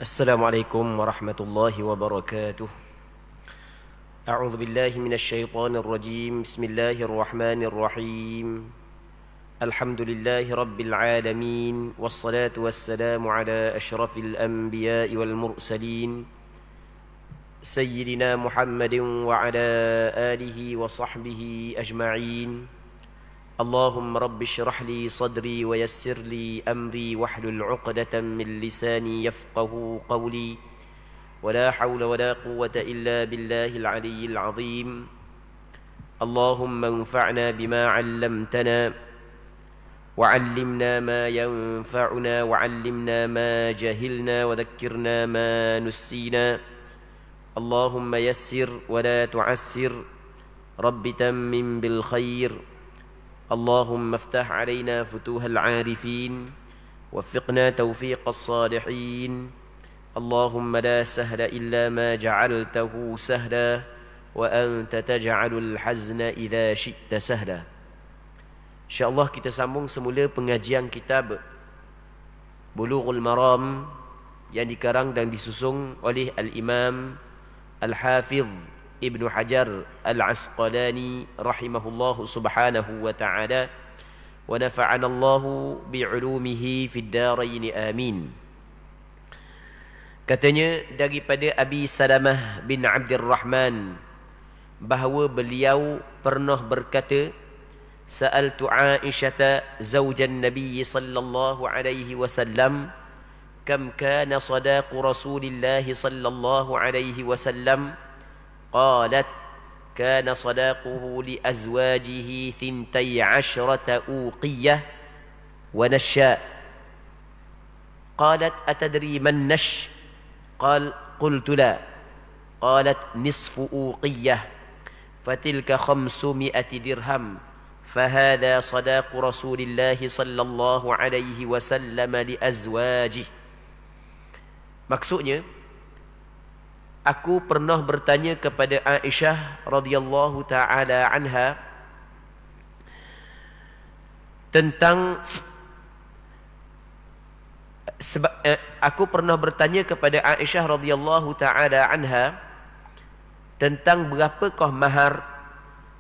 السلام عليكم ورحمة الله وبركاته. أعوذ بالله من الشيطان الرجيم. بسم الله الرحمن الرحيم. الحمد لله رب العالمين، والصلاة والسلام على أشرف الأنبياء والمرسلين سيدنا محمد وعلى آله وصحبه أجمعين. اللهم رب اشرح لي صدري ويسر لي أمري واحلل عقدة من لساني يفقه قولي، ولا حول ولا قوة إلا بالله العلي العظيم. اللهم انفعنا بما علمتنا، وعلمنا ما ينفعنا، وعلمنا ما جهلنا، وذكرنا ما نسينا. اللهم يسر ولا تعسر، رب تمم بالخير. اللهم افتح علينا فتوح العارفين، وفقنا توفيق الصالحين. اللهم لا سهل إلا ما جعلته سهلا، وأنت تجعل الحزن إذا شئت سهلا. InsyaAllah kita sambung semula pengajian kitab Bulughul Maram yang dikarang dan disusung oleh Al-Imam Al-Hafidh Ibnu Hajar Al-Asqalani rahimahullahu subhanahu wa ta'ala, wa nafa'ana Allahu bi'ulumihi fid darain amin. Katanya daripada Abi Salamah bin Abdurrahman bahawa beliau pernah berkata, Sa'altu Aisyata zawjan Nabi sallallahu alaihi wasallam kam kana sadaqu Rasulillah sallallahu alaihi wasallam. قالت كان صداقه لأزواجه 12 أوقية ونشاء. قالت أتدري ما النش؟ قلت لا. قالت نصف أوقية، فتلك 500 درهم، فهذا صداق رسول الله صلى الله عليه وسلم لأزواجه. Maksudnya, aku pernah bertanya kepada Aisyah radhiyallahu taala anha tentang aku pernah bertanya kepada Aisyah radhiyallahu taala anha tentang berapakah mahar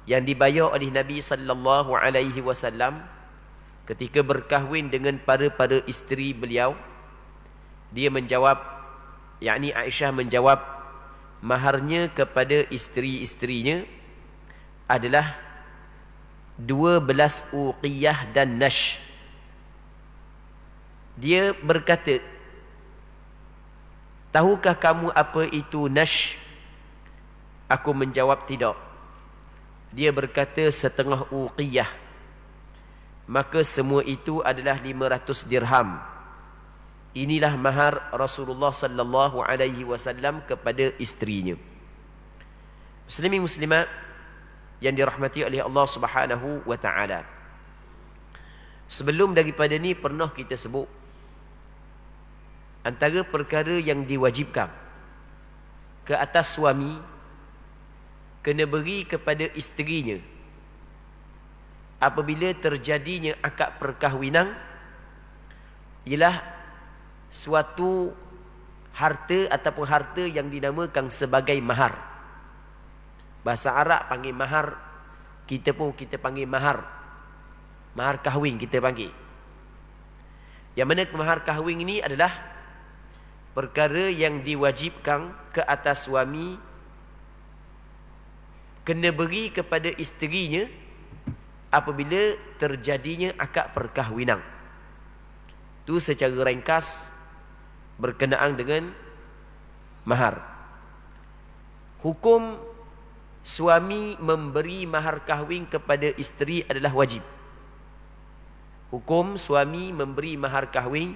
yang dibayar oleh Nabi sallallahu alaihi wasallam ketika berkahwin dengan para isteri beliau. Dia menjawab, yakni Aisyah menjawab, maharnya kepada isteri-isterinya adalah 12 uqiyah dan nash. Dia berkata, tahukah kamu apa itu nash? Aku menjawab, tidak. Dia berkata, setengah uqiyah. Maka semua itu adalah 500 dirham. Inilah mahar Rasulullah sallallahu alaihi wasallam kepada isterinya. Muslimin muslimat yang dirahmati oleh Allah Subhanahu wa taala. Sebelum daripada ni pernah kita sebut antara perkara yang diwajibkan ke atas suami kena beri kepada isterinya apabila terjadinya akad perkahwinan ialah suatu harta ataupun harta yang dinamakan sebagai mahar. Bahasa Arab panggil mahar, kita panggil mahar. Mahar kahwin kita panggil. Yang mana mahar kahwin ini adalah perkara yang diwajibkan ke atas suami kena beri kepada isterinya apabila terjadinya akad perkahwinan. Itu secara ringkas berkenaan dengan mahar. Hukum suami memberi mahar kahwin kepada isteri adalah wajib. Hukum suami memberi mahar kahwin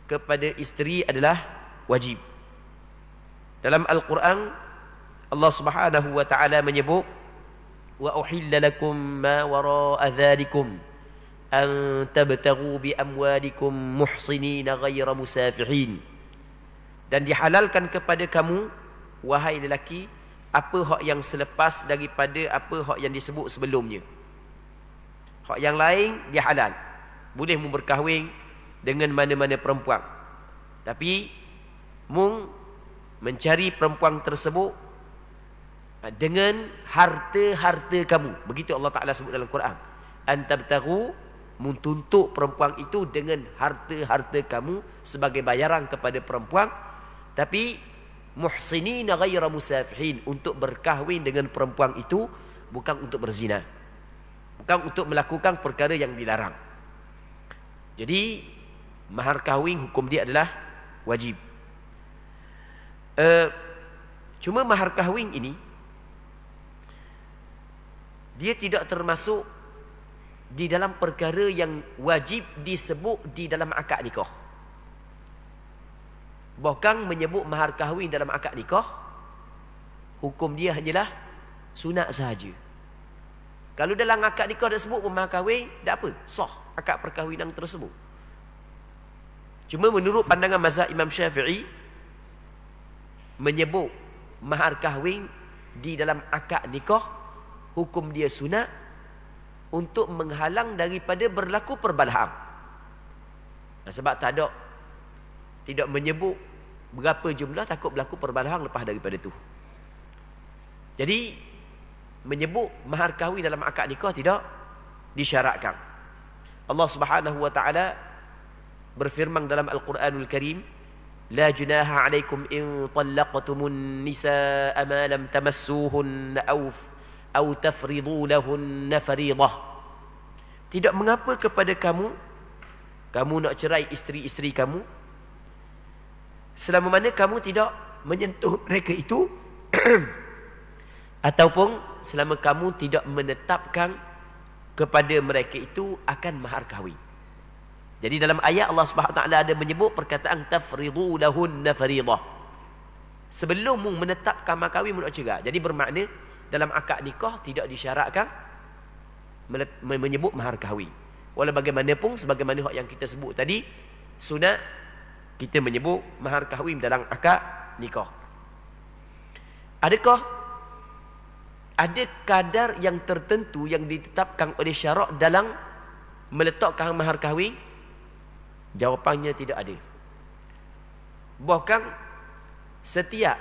kepada isteri adalah wajib. Dalam Al-Quran, Allah Subhanahu wa ta'ala menyebut, wa uhilla lakum ma wara'a dhalikum an tabtaghu bi amwalikum muhsinina ghayra musafihin. Dan dihalalkan kepada kamu, wahai lelaki, apa hak yang selepas daripada apa hak yang disebut sebelumnya. Hak yang lain dia halal, boleh berkahwin dengan mana-mana perempuan. Tapi mung mencari perempuan tersebut dengan harta-harta kamu. Begitu Allah Ta'ala sebut dalam Quran. Antabtagu, mentuntut perempuan itu dengan harta-harta kamu sebagai bayaran kepada perempuan. Tapi muhsinina ghaira musafihin, untuk berkahwin dengan perempuan itu bukan untuk berzina, bukan untuk melakukan perkara yang dilarang. Jadi mahar kahwin hukum dia adalah wajib. Cuma mahar kahwin ini dia tidak termasuk di dalam perkara yang wajib disebut di dalam akad nikah. Bahkan menyebut mahar kahwin dalam akad nikah, hukum dia hanyalah sunat sahaja. Kalau dalam akad nikah dah sebut mahar kahwin, tak apa, sah akad perkahwinan tersebut. Cuma menurut pandangan mazhab Imam Syafi'i, menyebut mahar kahwin di dalam akad nikah, hukum dia sunat untuk menghalang daripada berlaku perbalahan. Sebab tidak menyebut berapa jumlah, takut berlaku perbalahan lepas daripada tu. Jadi menyebut mahar kahwin dalam akad nikah tidak disyaratkan. Allah Subhanahu wa taala berfirman dalam Al-Quranul Karim, la junaha alaikum in talaqtumun nisaa ma lam tamassuhunna aw tafridu lahunna faridah. Tidak mengapa kepada kamu nak cerai isteri-isteri kamu selama mana kamu tidak menyentuh mereka itu ataupun selama kamu tidak menetapkan kepada mereka itu akan mahar kahwin. Jadi dalam ayat Allah Subhanahu wa taala ada menyebut perkataan tafridu lahunna faridah. Sebelum mu menetapkan mahar kahwin, mu nak cerai. Jadi bermakna dalam akad nikah tidak disyaratkan menyebut mahar kahwin. Walau bagaimanapun, sebagaimana yang kita sebut tadi, sunat kita menyebut mahar kahwin dalam akad nikah. Adakah ada kadar yang tertentu yang ditetapkan oleh syarak dalam meletakkan mahar kahwin? Jawapannya tidak ada. Bahkan setiap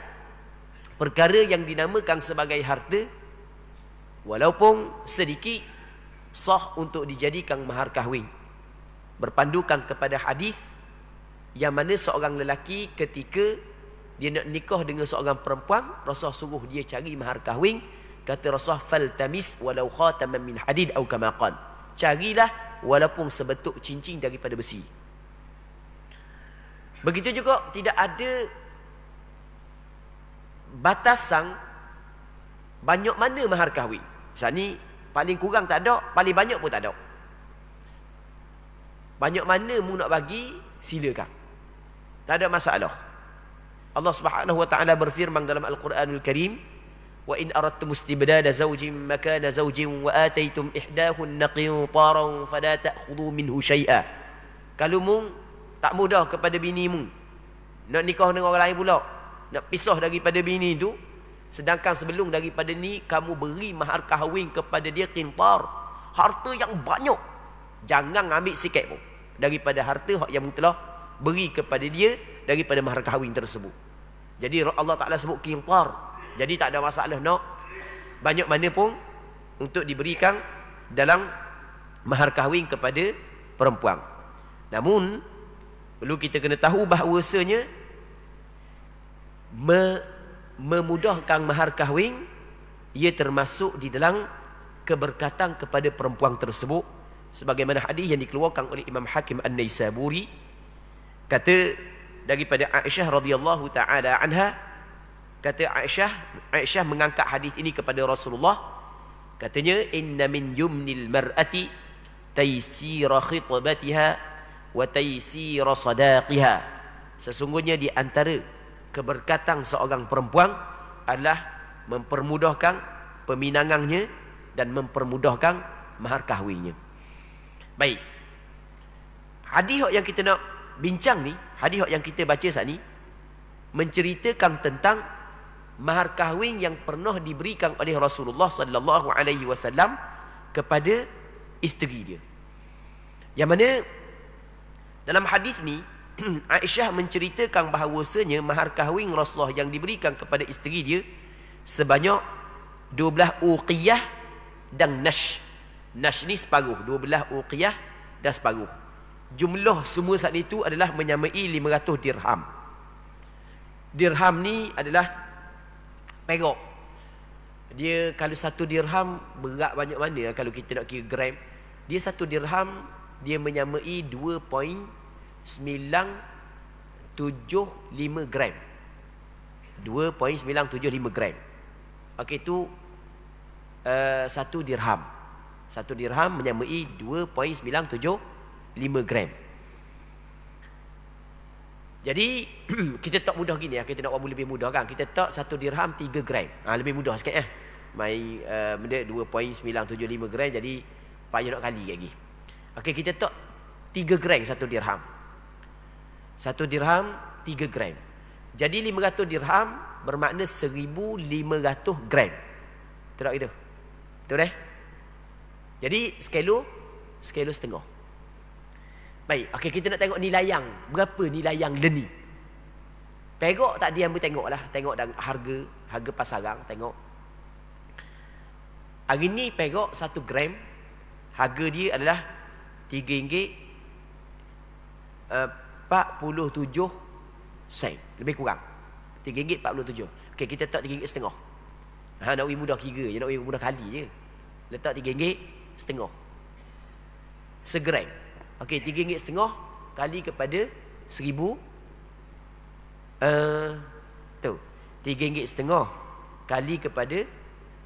perkara yang dinamakan sebagai harta, walaupun sedikit, sah untuk dijadikan mahar kahwin. Berpandukan kepada hadis yang mana seorang lelaki ketika dia nak nikah dengan seorang perempuan, Rasul suruh dia cari mahar kahwin. Kata Rasul, faltamis walau khataman min hadid atau kama qala, carilah walaupun sebetuk cincin daripada besi. Begitu juga tidak ada batasan banyak mana mahar kahwin. Misalnya ni paling kurang tak ada, paling banyak pun tak ada. Banyak mana mu nak bagi, silakan, tak ada masalah. Allah Subhanahu wa taala berfirman dalam Al-Quranul Karim, wa in aradtum istibdala zawjin makana zawjin wa ataytum ihdahunna qintaran fala ta'khudhu minhu syai'a. Kalau mu tak mudah kepada bini mu nak nikah dengan orang lain pula, nak pisah daripada bini tu, sedangkan sebelum daripada ni kamu beri mahar kahwin kepada dia qintar, harta yang banyak, jangan ambil sikit pun daripada harta yang telah beri kepada dia daripada mahar kahwin tersebut. Jadi Allah Ta'ala sebut qintar, jadi tak ada masalah nak banyak mana pun untuk diberikan dalam mahar kahwin kepada perempuan. Namun perlu kita kena tahu bahawasanya memudahkan mahar kahwin ia termasuk di dalam keberkatan kepada perempuan tersebut, sebagaimana hadis yang dikeluarkan oleh Imam Hakim An-Naisaburi, kata daripada Aisyah radhiyallahu taala anha, kata Aisyah mengangkat hadis ini kepada Rasulullah, katanya inna min yumnil mar'ati taysira khitbatiha wa taysira sadaqiha, sesungguhnya di antara keberkatan seorang perempuan adalah mempermudahkan peminangannya dan mempermudahkan mahar kahwinnya. Baik, hadis yang kita nak bincang ni, hadis yang kita baca saat ni menceritakan tentang mahar kahwin yang pernah diberikan oleh Rasulullah sallallahu alaihi wasallam kepada isteri dia. Yang mana dalam hadis ni Aisyah menceritakan bahawasanya mahar kahwin Rasulullah yang diberikan kepada isteri dia sebanyak 12 uqiyah dan nash. Nash ni separuh, 12 uqiyah dan separuh. Jumlah semua saat itu adalah menyamai 500 dirham. Dirham ni adalah perak. Dia kalau 1 dirham berat banyak mana kalau kita nak kira gram. Dia 1 dirham dia menyamai 2.975 gram. 2.975 gram. Okey, itu 1 dirham. 1 dirham menyamai 2.975 gram. Jadi kita tak mudah gini ya, kita nak buat lebih mudah kan. Kita tak 1 dirham 3 gram. Lebih mudah sikit ya. Mai benda 2.975 gram, jadi payah nak kali lagi. Okey, kita tak 3 gram 1 dirham. 1 dirham 3 gram. Jadi 500 dirham bermakna 1.500 gram. Betul tak gitu? Betul dah? Jadi sekilo setengah. Baik, okey, kita nak tengok nilai yang. Berapa nilai yang leni? Perak tak dia ambil tengoklah, tengok dan harga pasaran, tengok. Hari ni perak 1 gram harga dia adalah RM3.47 sen, lebih kurang RM3.47. Okey, kita letak RM3.50. Nak mudah kira je, nak mudah kali je. Letak RM3.50 segram. Okey, RM3.50 kali kepada 1.000 tu. RM3.50 kali kepada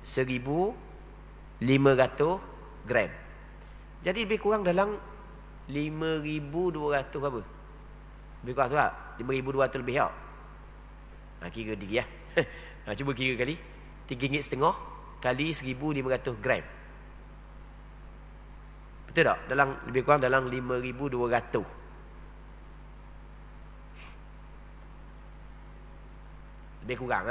1.500 gram. Jadi lebih kurang dalam 5.200 apa? Lebih kurang tu tak? 5.200 lebih tak? Kira diri ya. Cuba kira kali. RM3.50 kali 1.500 gram. Betul tak? Dalam lebih kurang dalam 5.200. Lebih kurang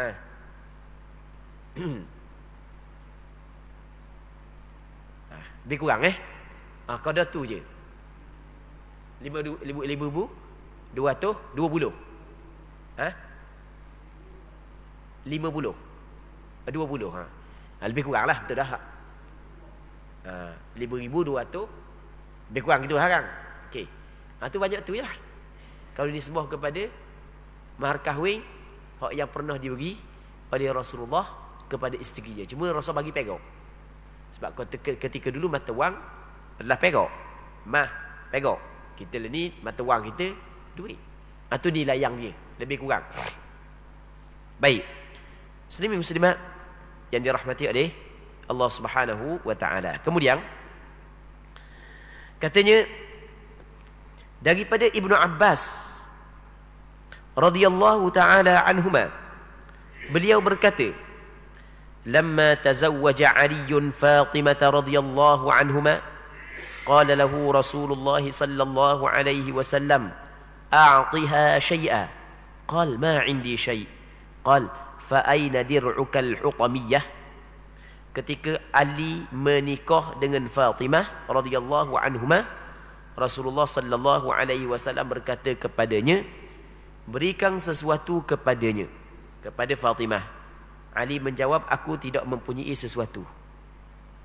lebih kurang kau dah tu je. 5.220. 50. 20. Lebih kurang lah, betul dah. 5.200 lebih kurang gitu kan. Okey. Tu banyak tu je lah. Kalau ini semua kepada mahar kahwin hak yang pernah diberi oleh Rasulullah kepada isteri dia. Cuma Rasul bagi perak. Sebab ketika dulu mata wang adalah perak. Perak. Kita ni mata wang kita duit. Tu nilai yang dia, lebih kurang. Baik. Muslimin muslimat yang dirahmati oleh Allah Subhanahu wa taala. Kemudian katanya daripada Ibnu Abbas radhiyallahu taala anhuma, beliau berkata, lamma tazawwaja Ali Fatimah radhiyallahu anhuma qala lahu Rasulullah sallallahu alaihi wasallam a'tiha syai'a qal ma 'indi syai' qal fa aina dir'uka al-hutamiyah. Ketika Ali menikah dengan Fatimah radhiyallahu anhuma, Rasulullah sallallahu alaihi wasallam berkata kepadanya, berikan sesuatu kepadanya, kepada Fatimah. Ali menjawab, aku tidak mempunyai sesuatu.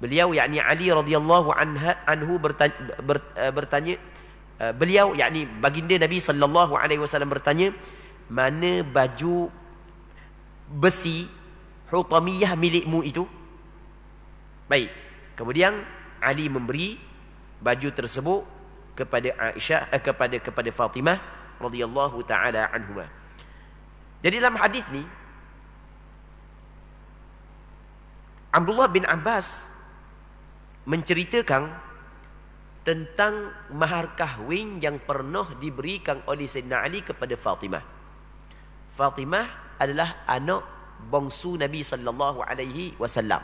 Beliau yakni Ali radhiyallahu anhu bertanya, beliau yakni baginda Nabi sallallahu alaihi wasallam bertanya, mana baju besi hutamiyah milikmu itu? Baik. Kemudian Ali memberi baju tersebut kepada Aisyah, kepada Fatimah radhiyallahu taala anhuma. Jadi dalam hadis ni Abdullah bin Abbas menceritakan tentang mahar kahwin yang pernah diberikan oleh Sayyidina Ali kepada Fatimah. Fatimah adalah anak bangsu Nabi sallallahu alaihi wasallam.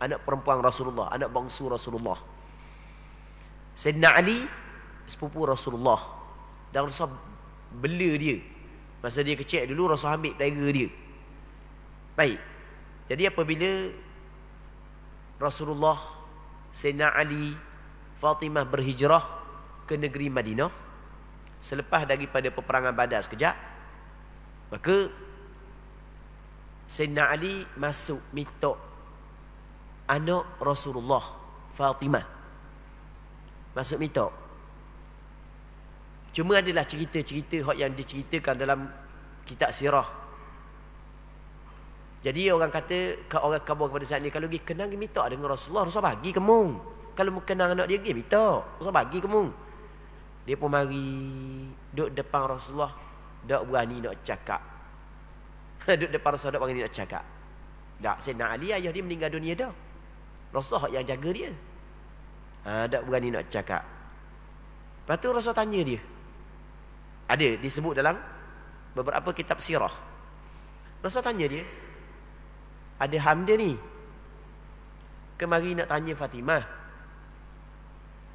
Anak perempuan Rasulullah, anak bangsu Rasulullah. Sayyidina Ali sepupu Rasulullah. Dan Rasul bela dia. Masa dia kecil dulu Rasul ambil pelera dia. Baik. Jadi apabila Rasulullah, Sayyidina Ali, Fatimah berhijrah ke negeri Madinah, selepas daripada peperangan Badar sekejap, maka Sayyidina Ali masuk minta anak Rasulullah, Fatimah, masuk minta. Cuma adalah cerita-cerita yang diceritakan dalam kitab sirah. Jadi orang kata, orang khabar kepada saya ni, kalau pergi kenang minta dengan Rasulullah, Rasulullah bagi kamu. Kalau mau kenang anak dia, pergi minta, Rasulullah bagi kamu. Dia pun mari duduk depan Rasulullah, tak berani nak cakap. Duduk depan Rasulullah, tak berani nak cakap. Tak, Sayyidina Ali ayah dia meninggal dunia dah. Rasulullah yang jaga dia. Tak berani nak cakap. Lepas tu Rasulullah tanya dia. Ada disebut dalam beberapa kitab sirah. Rasulullah tanya dia, ada hamda ni, kemari nak tanya Fatimah.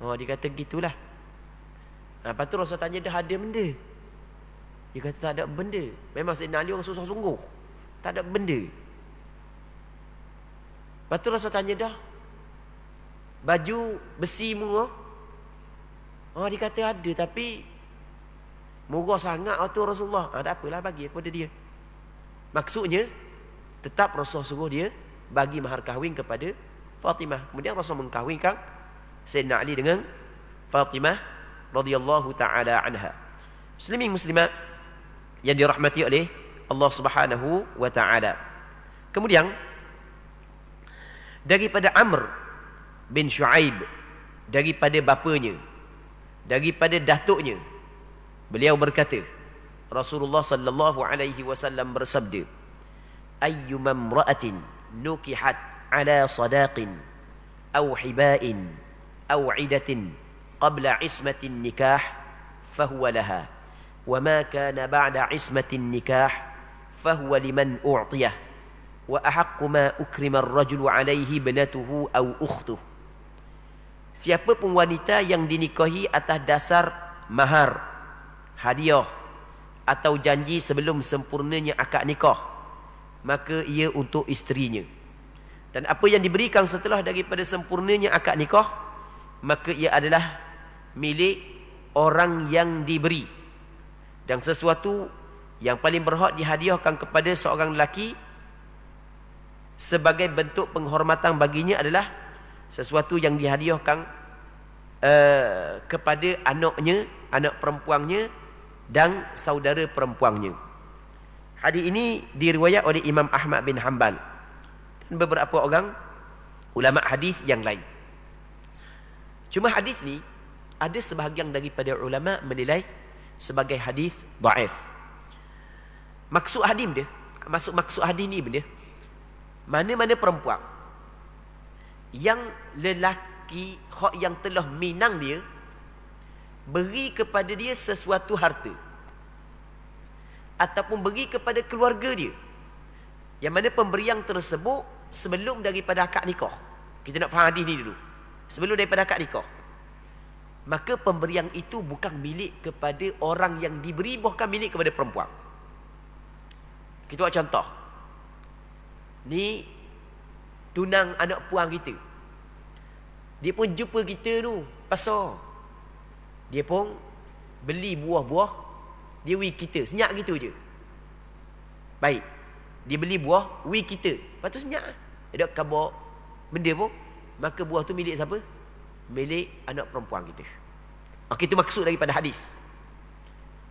Dia kata gitulah. Lepas tu Rasulullah tanya, dah ada benda? Dia kata tak ada benda. Memang Sayyidina Ali orang susah sungguh, tak ada benda. Lepas tu Rasulullah tanya, dah baju besi mu? Dia kata ada, tapi murah sangat waktu Rasulullah. Tak apalah, bagi kepada dia. Maksudnya tetap Rasulullah suruh dia bagi mahar kahwin kepada Fatimah. Kemudian Rasulullah mengkahwinkan Sayyidina Ali dengan Fatimah radhiyallahu taala anha. Muslimin muslimat yang dirahmati oleh Allah Subhanahu wa taala. Kemudian daripada Amr bin Shu'aib, daripada bapanya, daripada datuknya, beliau berkata, Rasulullah sallallahu alaihi wasallam bersabda, ayyuma imra'atin nukihat ala sadaqin aw hiba'in aw 'idatin qabla 'ismatin nikah fahuwa laha wa ma kana ba'da 'ismatin nikah fahuwa liman u'tiyah wa ahaqqu ma ukrima ar-rajulu 'alayhi ibnatuhu aw ukhtuhu. Siapa pun wanita yang dinikahi atas dasar mahar, hadiah atau janji sebelum sempurnanya akad nikah, maka ia untuk isterinya. Dan apa yang diberikan setelah daripada sempurnanya akad nikah, maka ia adalah milik orang yang diberi. Dan sesuatu yang paling berhak dihadiahkan kepada seorang lelaki sebagai bentuk penghormatan baginya adalah sesuatu yang dihadiahkan kepada anaknya, anak perempuannya dan saudara perempuannya. Hadis ini diriwayat oleh Imam Ahmad bin Hanbal dan beberapa orang ulama hadis yang lain. Cuma hadis ni ada sebahagian daripada ulama menilai sebagai hadis dhaif. Maksud hadis dia, maksud hadis ni benda, mana-mana perempuan yang lelaki hak yang telah minang dia beri kepada dia sesuatu harta ataupun beri kepada keluarga dia, yang mana pemberian tersebut sebelum daripada akad nikah. Kita nak faham hadis ni dulu. Sebelum daripada akad nikah, maka pemberian itu bukan milik kepada orang yang diberi, bukan milik kepada perempuan. Kita buat contoh. Ni tunang anak puang kita, dia pun jumpa kita tu pasar, dia pun beli buah-buah, dia wi kita, senyap gitu je. Baik, dia beli buah, wi kita, lepas tu senyap. Dia tak khabar benda pun, maka buah tu milik siapa? Milik anak perempuan kita. Itu maksud daripada hadis.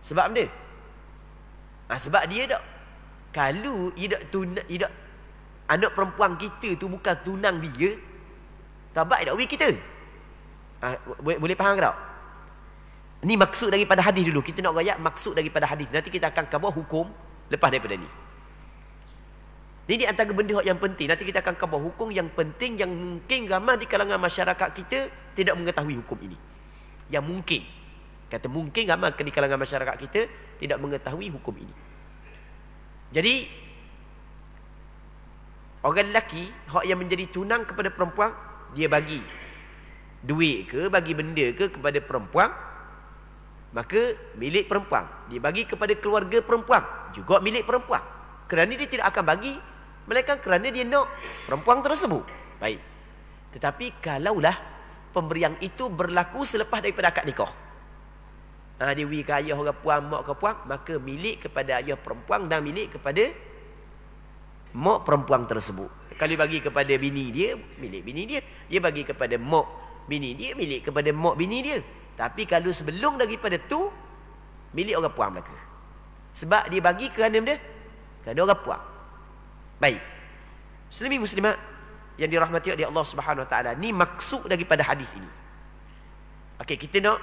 Sebab benda? Sebab dia tak, kalau dia tak anak perempuan kita tu bukan tunang dia, tabak tak wi kita. Boleh faham ke tak? Ini maksud daripada hadis dulu. Kita nak rayak maksud daripada hadis. Nanti kita akan khabar hukum lepas daripada ni. Ini di antara benda yang penting. Nanti kita akan khabar hukum yang penting, yang mungkin ramai di kalangan masyarakat kita tidak mengetahui hukum ini. Yang mungkin, kata mungkin ramai di kalangan masyarakat kita tidak mengetahui hukum ini. Jadi orang lelaki hak yang menjadi tunang kepada perempuan, dia bagi duit ke, bagi benda ke kepada perempuan, maka milik perempuan. Dia bagi kepada keluarga perempuan, juga milik perempuan. Kerana dia tidak akan bagi melainkan kerana dia nak perempuan tersebut. Baik. Tetapi kalaulah pemberian itu berlaku selepas daripada akad nikah, Dia beri ke ayah orang puan, mak ke puan, maka milik kepada ayah perempuan dan milik kepada mak perempuan tersebut. Kalau bagi kepada bini dia, milik bini dia. Dia bagi kepada mak bini dia, milik kepada mak bini dia. Tapi kalau sebelum daripada tu, milik orang puan belaka. Sebab dia bagi kerana benda, kerana orang puan. Baik. Muslimin muslimat yang dirahmati oleh Allah Subhanahu Wa Taala, ni maksud daripada hadis ini. Okey, kita nak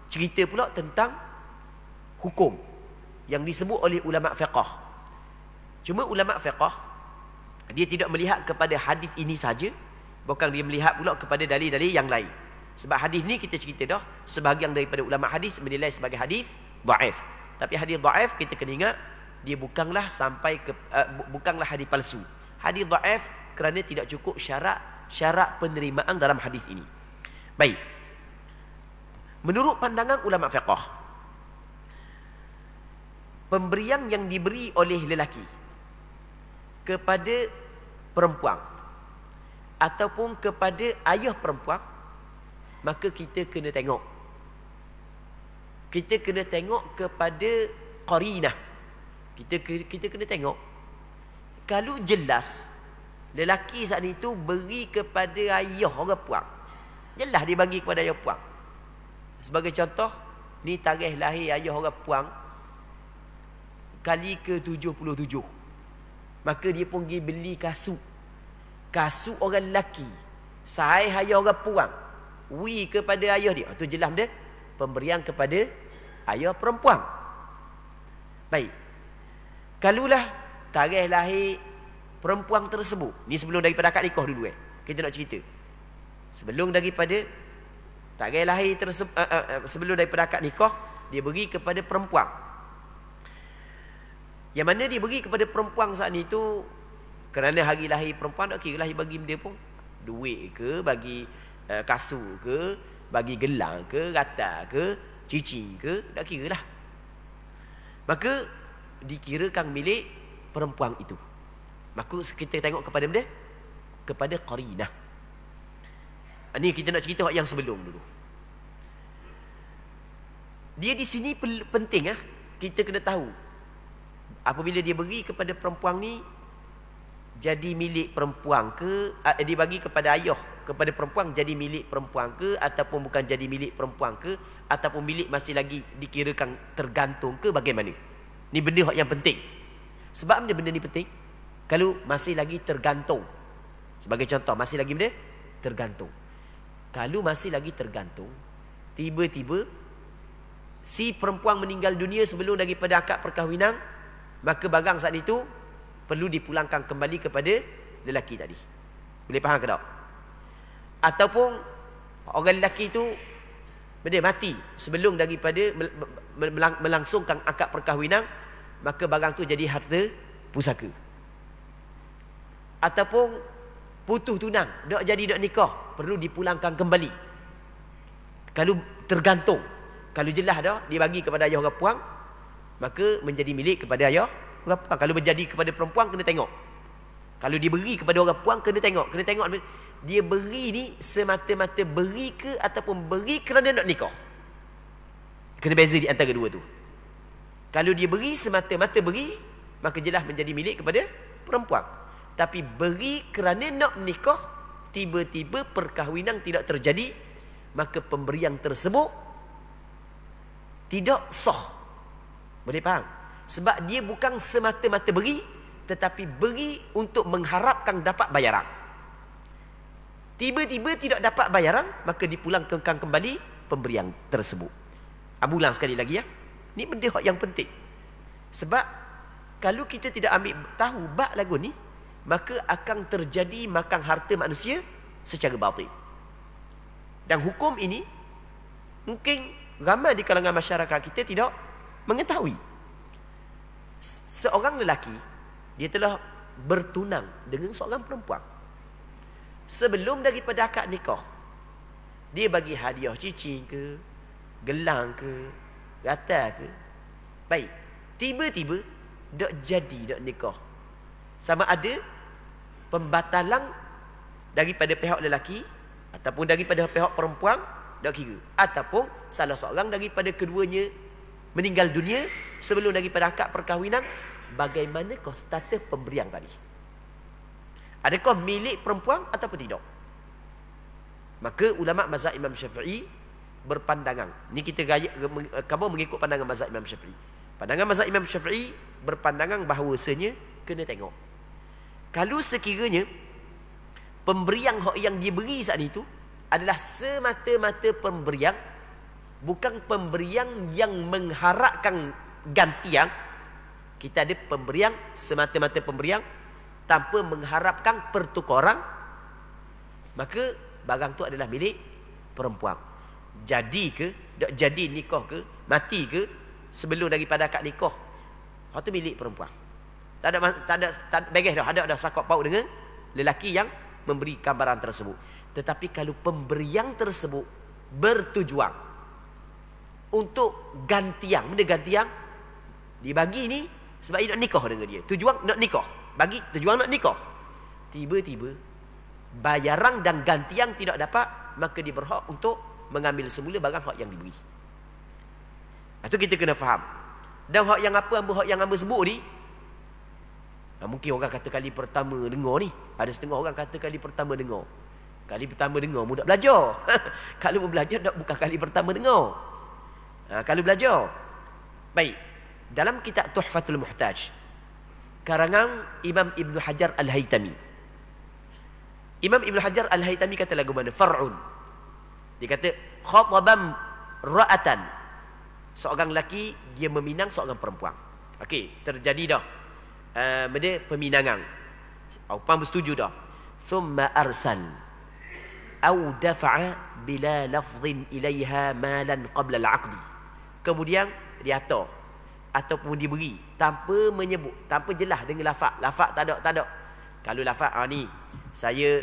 cerita pula tentang hukum yang disebut oleh ulama fiqh. Cuma ulama fiqh dia tidak melihat kepada hadis ini saja, bukan dia melihat pula kepada dalil-dalil yang lain. Sebab hadis ni kita cerita dah, sebahagian daripada ulama hadis menilai sebagai hadis dhaif. Tapi hadis dhaif kita kena ingat dia bukanlah sampai ke bukanlah hadis palsu. Hadis dhaif kerana tidak cukup syarat penerimaan dalam hadis ini. Baik. Menurut pandangan ulama fiqh, pemberian yang diberi oleh lelaki kepada perempuan ataupun kepada ayah perempuan, maka kita kena tengok. Kita kena tengok kepada qarinah. Kita kena tengok. Kalau jelas lelaki saat itu beri kepada ayah orang puan, jelas dia bagi kepada ayah puan. Sebagai contoh, ni tarikh lahir ayah orang puan kali ke 77. Maka dia pun pergi beli kasut. Kasut orang lelaki. Sahai ayah orang puan. Wi kepada ayah dia. Itu jelas dia pemberian kepada ayah perempuan. Baik. Kalulah tarikh lahir perempuan tersebut. Ni sebelum daripada akad nikah dulu kita nak cerita. Sebelum daripada tarikh lahir tersebut, sebelum daripada akad nikah, dia beri kepada perempuan. Yang mana dia beri kepada perempuan saat ni tu kerana hari lahir perempuan, tak kira lah dia bagi benda pun. Duit ke, bagi kasut ke, bagi gelang ke, rata ke, cincin ke, tak kira lah. Maka dikirakan milik perempuan itu. Maka kita tengok kepada benda, kepada qarinah. Ini kita nak cerita yang sebelum dulu. Dia di sini penting kita kena tahu. Apabila dia beri kepada perempuan ni, jadi milik perempuan ke, dia bagi kepada ayah kepada perempuan, jadi milik perempuan ke, ataupun bukan jadi milik perempuan ke, ataupun milik masih lagi dikirakan tergantung ke, bagaimana? Ni benda yang penting. Sebab benda ni penting. Kalau masih lagi tergantung, sebagai contoh, masih lagi benda tergantung. Kalau masih lagi tergantung, tiba-tiba si perempuan meninggal dunia sebelum daripada akad perkahwinan, maka barang saat itu perlu dipulangkan kembali kepada lelaki tadi. Boleh faham ke tak? Ataupun orang lelaki itu mati sebelum daripada melangsungkan akad perkahwinan, maka barang tu jadi harta pusaka. Ataupun putus tunang, tak jadi nak nikah, perlu dipulangkan kembali. Kalau tergantung, kalau jelas dah dia bagi kepada ayah orang puan, maka menjadi milik kepada ayah orang puan. Kalau menjadi kepada perempuan, kena tengok. Kalau dia beri kepada orang puan, kena tengok dia beri ni semata-mata beri ke ataupun beri kerana nak nikah. Kena beza di antara dua tu. Kalau dia beri semata-mata beri, maka jelas menjadi milik kepada perempuan. Tapi beri kerana nak nikah, tiba-tiba perkahwinan tidak terjadi, maka pemberian tersebut tidak sah. Boleh faham? Sebab dia bukan semata-mata beri, tetapi beri untuk mengharapkan dapat bayaran. Tiba-tiba tidak dapat bayaran, maka dipulangkan kembali pemberian tersebut. Ulang sekali lagi ya. Ini benda yang penting. Sebab kalau kita tidak ambil tahu bab lagu ni, maka akan terjadi makan harta manusia secara batil. Dan hukum ini mungkin ramai di kalangan masyarakat kita tidak mengetahui. Seorang lelaki, dia telah bertunang dengan seorang perempuan. Sebelum daripada akad nikah, dia bagi hadiah cincin ke, gelang ke, rata ke. Baik, tiba-tiba tak jadi nak nikah. Sama ada pembatalan daripada pihak lelaki ataupun daripada pihak perempuan, tak kira. Ataupun salah seorang daripada keduanya meninggal dunia sebelum daripada akad perkahwinan, bagaimanakah status pemberian tadi? Adakah milik perempuan ataupun tidak? Maka ulama mazhab Imam Syafi'i berpandangan. Ni kita kamu mengikut pandangan mazhab Imam Syafi'i. Pandangan mazhab Imam Syafi'i berpandangan bahawasanya kena tengok. Kalau sekiranya pemberian yang diberi saat itu adalah semata-mata pemberian, bukan pemberian yang mengharapkan gantian. Kita ada pemberian semata-mata pemberian tanpa mengharapkan pertukaran, maka barang tu adalah milik perempuan. Jadi ke, tak jadi nikah ke, mati ke, sebelum daripada akad nikah, hak tu milik perempuan. Tak ada beres dah, ada sakut paut dengan lelaki yang memberikan barang tersebut. Tetapi kalau pemberian tersebut bertujuan untuk gantian, benda gantian dibagi ni sebab dia nak nikah dengan dia, tujuan nak nikah, bagi tujuan nak nikah, tiba-tiba bayaran dan gantian tidak dapat, maka dia berhak untuk mengambil semula barang hak yang diberi. Itu kita kena faham. Dan hak yang apa hak yang hamba sebut ni, mungkin orang kata kali pertama dengar ni, ada setengah orang kata kali pertama dengar. Kali pertama dengar mudah belajar. Kalau mau belajar tak bukan kali pertama dengar. Kalau belajar. Baik. Dalam kitab Tuhfatul Muhtaj karangan Imam Ibn Hajar Al-Haytami. Imam Ibn Hajar Al-Haytami kata lagu mana? Far'un. Dia kata khatabam ra'atan. Seorang lelaki dia meminang seorang perempuan. Okey, terjadi dah. Benda peminangan. Perempuan bersetuju dah. Thumma arsal au dafa'a bila lafdhin ilaiha malan qabla al-'aqdi. Kemudian dia hantar ataupun diberi tanpa menyebut, tanpa jelas dengan lafaz. Lafaz tak ada. Kalau lafaz ni saya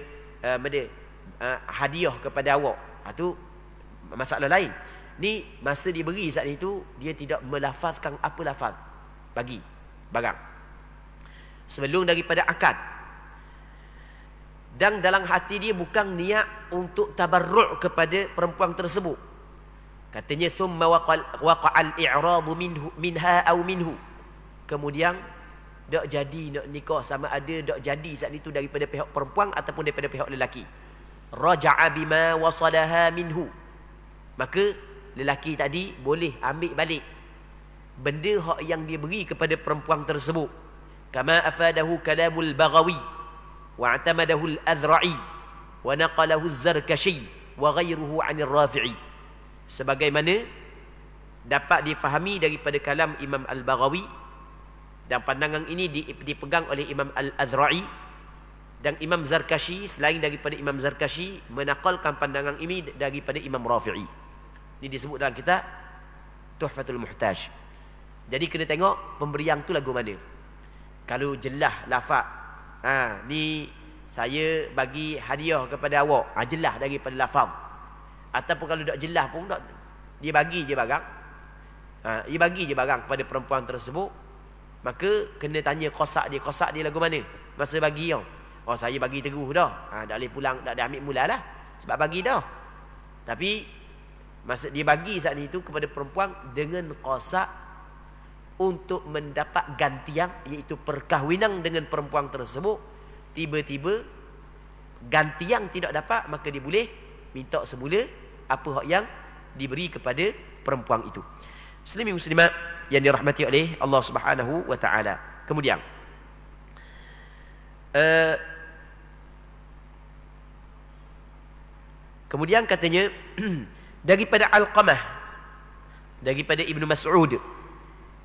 hadiah kepada awak, tu masalah lain. Ni masa diberi saat itu dia tidak melafazkan apa lafaz bagi barang sebelum daripada akad, dan dalam hati dia bukan niat untuk tabarru' kepada perempuan tersebut. Katanya thumma waqa'al i'radu minha aw minhu. Kemudian tak jadi nak nikah, sama ada tak jadi saat itu daripada pihak perempuan ataupun daripada pihak lelaki. Raja'a bima wasalaha minhu. Maka lelaki tadi boleh ambil balik benda hak yang dia beri kepada perempuan tersebut. Kama afadahu kalamul Baghawi wa atamadahu al-Adhra'i wa naqalahu az-Zarkashi wa ghayruhu 'an ar-Rafi'i. Sebagaimana dapat difahami daripada kalam Imam Al-Baghawi, dan pandangan ini dipegang oleh Imam Al-Adhra'i dan Imam Zarkashi. Selain daripada Imam Zarkashi menakalkan pandangan ini daripada Imam Rafi'i. Ini disebut dalam kitab Tuhfatul Muhtaj. Jadi kena tengok pemberian tu lagu mana. Kalau jelas lafaz, ni saya bagi hadiah kepada awak, jelas daripada lafaz. Ataupun kalau tak jelas pun tak, dia bagi je barang, dia bagi je barang kepada perempuan tersebut, maka kena tanya kosak dia lagu mana masa bagi. Saya bagi teguh dah, tak boleh pulang, tak ada ambil mula lah sebab bagi dah. Tapi masa dia bagi saat itu kepada perempuan dengan kosak untuk mendapat gantian, iaitu perkahwinan dengan perempuan tersebut, tiba-tiba gantian tidak dapat, maka dia boleh minta semula apa hak yang diberi kepada perempuan itu. Muslimin muslimat yang dirahmati oleh Allah Subhanahu wa taala. Kemudian katanya daripada Alqamah, daripada Ibnu Mas'ud,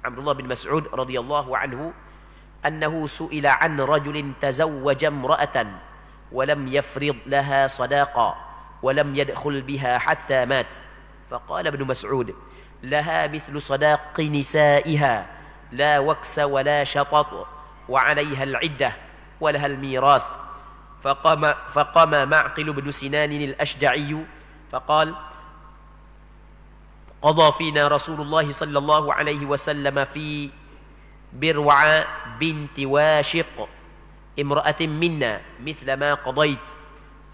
Abdullah bin Mas'ud radhiyallahu anhu, annahu su'ila an rajulin tazawwaja imra'atan wa lam yafrid laha sadaqa wa lam yadkhul biha hatta mat. Faqala Ibnu Mas'ud laha mithlu sadaqi nisa'iha la waksa wa la shatat wa 'alayha al-'iddah wa laha al-mirath. فقام معقل بن سنان الأشجعي فقال قضى فينا رسول الله صلى الله عليه وسلم في بروعة بنت واشق امرأة منا مثل ما قضيت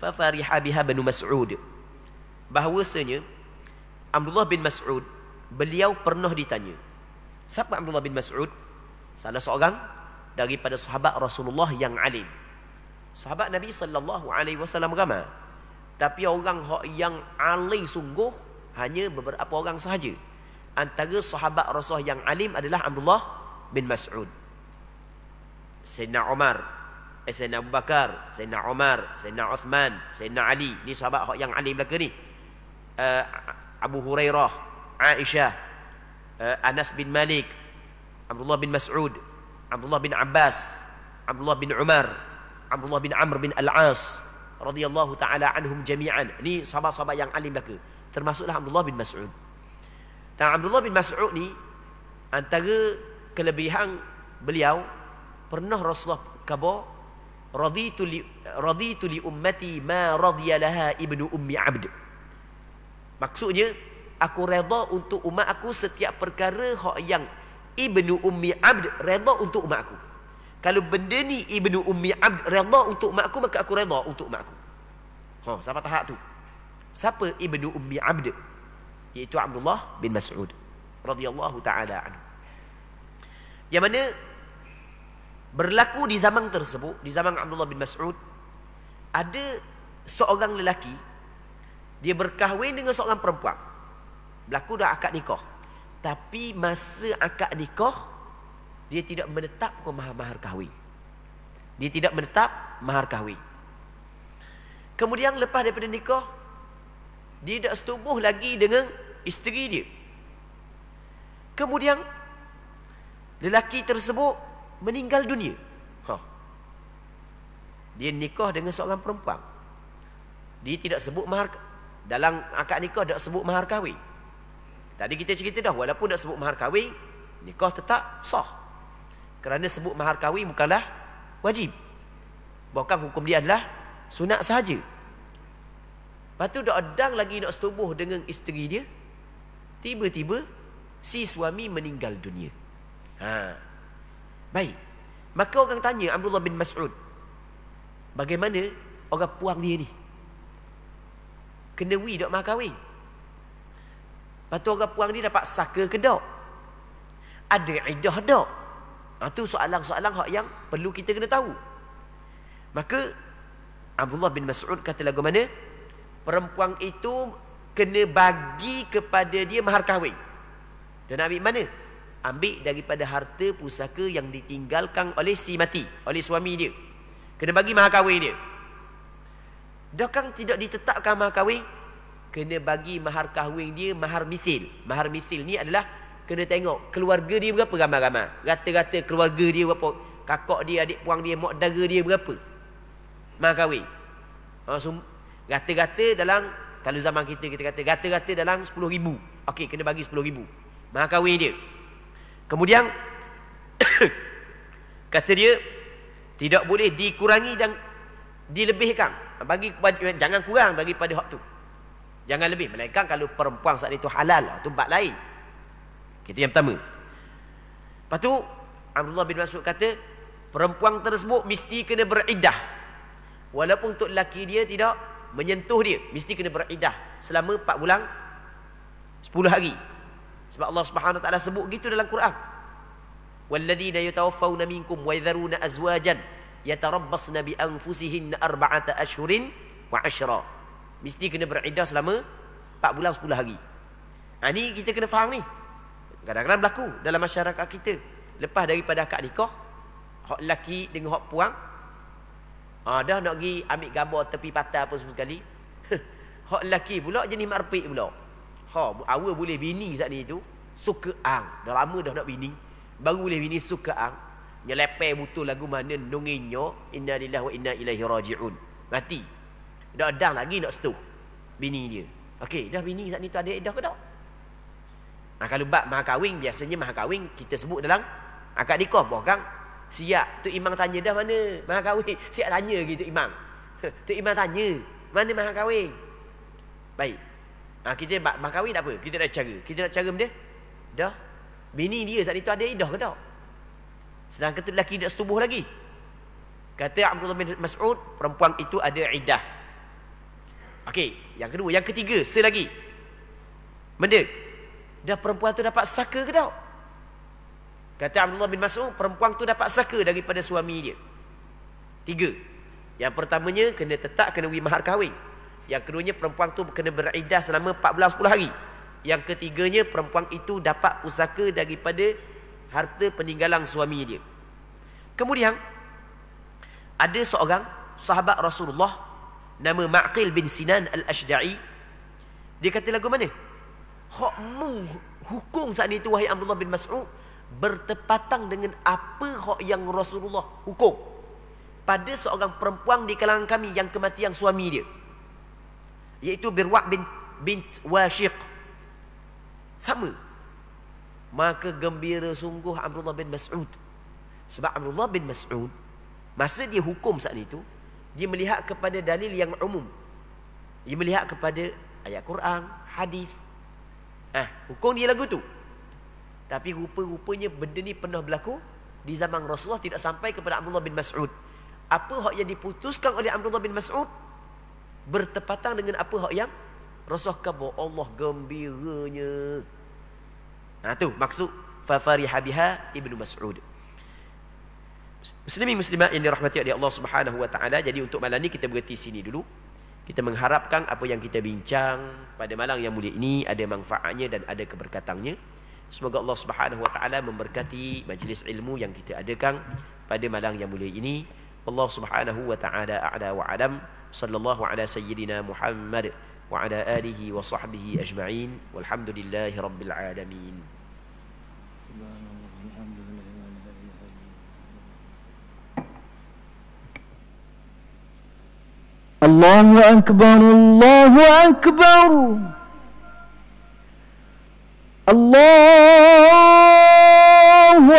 ففرح بها بن مسعود. bahawasanya Abdullah bin Mas'ud, beliau pernah ditanya. Siapa Abdullah bin Mas'ud? Salah seorang daripada sahabat Rasulullah yang alim. Sahabat Nabi sallallahu alaihi wasallam ramai, tapi orang yang alim sungguh hanya beberapa orang sahaja. Antara sahabat Rasulullah yang alim adalah Abdullah bin Mas'ud, Sayyidina Umar, Sayyidina Abu Bakar, Sayyidina Umar, Sayyidina Uthman, Sayyidina Ali. Ni sahabat yang alim belaka ni. Abu Hurairah, Aisyah, Anas bin Malik, Abdullah bin Mas'ud, Abdullah bin Abbas, Abdullah bin Umar, Abdullah bin Amr bin Al-As radhiyallahu taala anhum jami'an. Ni sahabat-sahabat yang alim belaka, termasuklah Abdullah bin Mas'ud. Dan Abdullah bin Mas'ud ni, antara kelebihan beliau, pernah Rasulullah khabar, raditu li ummati ma radiya laha ibnu ummi abd. Maksudnya, aku redha untuk umat aku setiap perkara yang ibnu ummi abd redha untuk umat aku. Kalau benda ni ibnu ummi abd redha untuk umat aku, maka aku redha untuk umat aku. Siapa tahap tu? Siapa ibnu ummi abd? Iaitu Abdullah bin Mas'ud radhiyallahu taala anhu. Yang mana berlaku di zaman tersebut, di zaman Abdullah bin Mas'ud, ada seorang lelaki, dia berkahwin dengan seorang perempuan. Berlaku dah akad nikah. Tapi masa akad nikah, dia tidak menetapkan mahar kahwin. Dia tidak menetap mahar kahwin. Kemudian lepas daripada nikah, dia tak setubuh lagi dengan isteri dia. Kemudian lelaki tersebut meninggal dunia. Dia nikah dengan seorang perempuan. Dia tidak sebut mahar. Dalam akad nikah tak sebut mahar kahwin. Tadi kita cerita dah, walaupun tak sebut mahar kahwin, nikah tetap sah. Kerana sebut mahar kahwin bukanlah wajib. Bahkan hukum dia adalah sunat sahaja. Lepas tu tak ada lagi nak setubuh dengan isteri dia, tiba-tiba si suami meninggal dunia. Baik. Maka orang tanya Abdullah bin Mas'ud, bagaimana orang puang dia ni? Kena wi tak mahar kahwin? Lepas tu orang puang dia dapat saka ke tak? Ada iddah tak? Itu soalan-soalan yang perlu kita kena tahu. Maka Abdullah bin Mas'ud kata lagu mana? Perempuan itu kena bagi kepada dia mahar kahwin. Dan ambil mana? Ambil daripada harta pusaka yang ditinggalkan oleh si mati, oleh suami dia. Kena bagi mahar kahwin dia. Dah kan tidak ditetapkan mahar kahwin, kena bagi mahar kahwin dia mahar misil. Mahar misil ni adalah kena tengok keluarga dia berapa ramai-ramai. Rata-rata keluarga dia berapa, kakak dia, adik puang dia, mak dara dia berapa mahar kahwin. Rata-rata dalam, kalau zaman kita kata rata-rata dalam 10,000. Okey, kena bagi 10,000 mahar kahwin dia. Kemudian kata dia tidak boleh dikurangi dan dilebihkan. Bagi jangan kurang daripada hak tu. Jangan lebih. Melainkan kalau perempuan saat itu halal, tu bab lain. Itu yang pertama. Lepas tu Abdullah bin Mas'ud kata, perempuan tersebut mesti kena beriddah. Walaupun untuk lelaki dia tidak menyentuh dia, mesti kena beriddah selama 4 bulan 10 hari. Sebab Allah Subhanahu wa taala sebut gitu dalam Quran. Walladzina yatawaffawna minkum wa yadharuna azwajan yatarabbasna bi anfusihinna 4 ashhurin wa 'ashra. Mesti kena beriddah selama 4 bulan 10 hari. Ni kita kena faham ni. Kadang-kadang berlaku dalam masyarakat kita. Lepas daripada akad nikah, hak lelaki dengan hak puang, dah nak pergi ambil gambar tepi patah apa semua sekali. Hak lelaki pula jenis marpik pula. Awal boleh bini saat ni tu suka ang. Dah lama dah nak bini, baru boleh bini suka ang. Nyelepai betul lagu mana nonginyo inna lillahi wa inna ilaihi raji'un. Mati. Dah ada lagi nak setuh bini dia. Okey, dah bini saat ni tu ada iddah ke tak? Kalau bab mahar kahwin, biasanya mahar kahwin kita sebut dalam akad nikah. Bahkan siap tu imam tanya dah mana mahar kahwin. Siap tanya gitu imam. Tu imam tanya, mana mahar kahwin? Baik. Kita mahar kahwin tak apa, kita nak cara. Kita nak cara benda. Dah bini dia saat itu ada iddah ke tak? Sedangkan tu lelaki tak setubuh lagi. Kata Abdullah bin Mas'ud, perempuan itu ada iddah. Okey, Yang kedua. Yang ketiga, selagi benda dah perempuan tu dapat saka ke tak? Kata Abdullah bin Mas'ud, perempuan tu dapat saka daripada suami dia. 3. Yang pertamanya kena beri mahar kahwin. Yang keduanya perempuan tu kena beriddah selama 4 bulan 10 hari. Yang ketiganya perempuan itu dapat pusaka daripada harta peninggalan suami dia. Kemudian ada seorang sahabat Rasulullah nama Ma'qil bin Sinan al-Ashda'i. Dia kata lagu mana? Hak hukum saat itu wahai Abdullah bin Mas'ud bertepatan dengan apa hak yang Rasulullah hukum pada seorang perempuan di kalangan kami yang kematian suami dia, iaitu Birwa' bint Washiq. Sama. Maka gembira sungguh Abdullah bin Mas'ud. Sebab Abdullah bin Mas'ud masa dia hukum saat itu, dia melihat kepada dalil yang umum. Dia melihat kepada ayat Quran, hadis. Hukum dia lagu tu. Tapi rupa-rupanya benda ni pernah berlaku di zaman Rasulullah, tidak sampai kepada Abdullah bin Mas'ud. Apa hak yang diputuskan oleh Abdullah bin Mas'ud bertepatan dengan apa hak yang Rasulullah kata. Allah gembiranya. Tu maksud fa fariha biha Ibnu Mas'ud. Muslimin muslimat yang dirahmati oleh Allah Subhanahu wa taala, jadi untuk malam ni kita berhenti sini dulu. Kita mengharapkan apa yang kita bincang pada malam yang mulia ini ada manfaatnya dan ada keberkatannya. Semoga Allah Subhanahu wa taala memberkati majlis ilmu yang kita adakan pada malam yang mulia ini. Allah Subhanahu wa taala a'la wa alam. Sallallahu ala sayyidina Muhammad wa ala alihi wa sahbihi ajma'in. Walhamdulillahi rabbil alamin. Allahu akbar, Allahu akbar, Allahu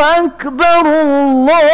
akbar, Allah